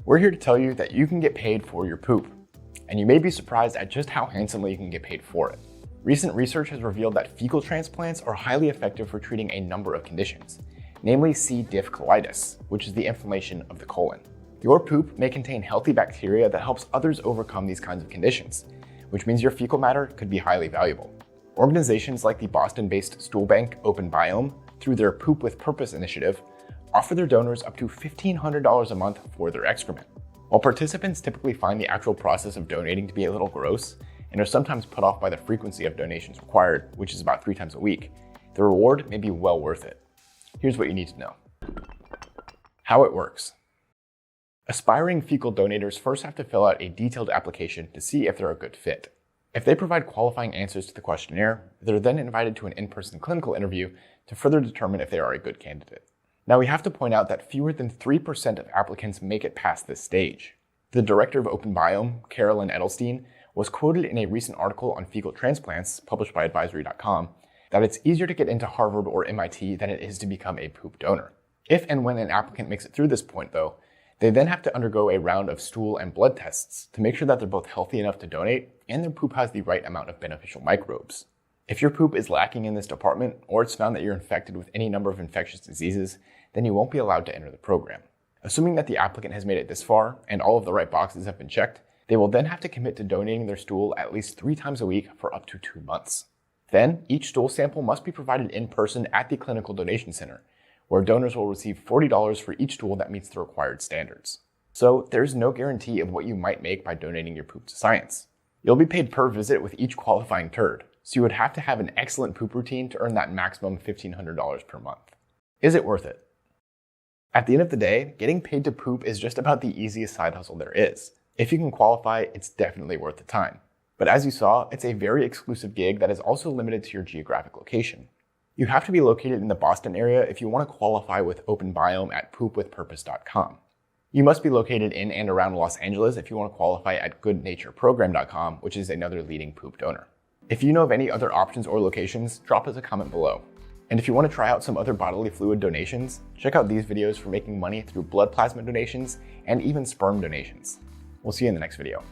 We're here to tell you that you can get paid for your poop, and you may be surprised at just how handsomely you can get paid for it. Recent research has revealed that fecal transplants are highly effective for treating a number of conditions, namely C. diff colitis, which is the inflammation of the colon. Your poop may contain healthy bacteria that helps others overcome these kinds of conditions, which means your fecal matter could be highly valuable. Organizations like the Boston-based stool bank Open Biome, through their Poop with Purpose initiative, offer their donors up to $1,500 a month for their excrement. While participants typically find the actual process of donating to be a little gross, and are sometimes put off by the frequency of donations required, which is about 3 times a week, the reward may be well worth it. Here's what you need to know. How it works. Aspiring fecal donators first have to fill out a detailed application to see if they're a good fit. If they provide qualifying answers to the questionnaire, they're then invited to an in-person clinical interview to further determine if they are a good candidate. Now, we have to point out that fewer than 3% of applicants make it past this stage. The director of Open Biome, Carolyn Edelstein, was quoted in a recent article on fecal transplants published by advisory.com that it's easier to get into Harvard or MIT than it is to become a poop donor. If and when an applicant makes it through this point, though, they then have to undergo a round of stool and blood tests to make sure that they're both healthy enough to donate and their poop has the right amount of beneficial microbes. If your poop is lacking in this department, or it's found that you're infected with any number of infectious diseases, then you won't be allowed to enter the program. Assuming that the applicant has made it this far and all of the right boxes have been checked, they will then have to commit to donating their stool at least 3 times a week for up to 2 months. Then, each stool sample must be provided in person at the clinical donation center, where donors will receive $40 for each stool that meets the required standards. So, there's no guarantee of what you might make by donating your poop to science. You'll be paid per visit with each qualifying turd, so you would have to have an excellent poop routine to earn that maximum $1,500 per month. Is it worth it? At the end of the day, getting paid to poop is just about the easiest side hustle there is. If you can qualify, it's definitely worth the time. But as you saw, it's a very exclusive gig that is also limited to your geographic location. You have to be located in the Boston area if you want to qualify with Open Biome at poopwithpurpose.com. You must be located in and around Los Angeles if you want to qualify at goodnatureprogram.com, which is another leading poop donor. If you know of any other options or locations, drop us a comment below. And if you want to try out some other bodily fluid donations, check out these videos for making money through blood plasma donations and even sperm donations. We'll see you in the next video.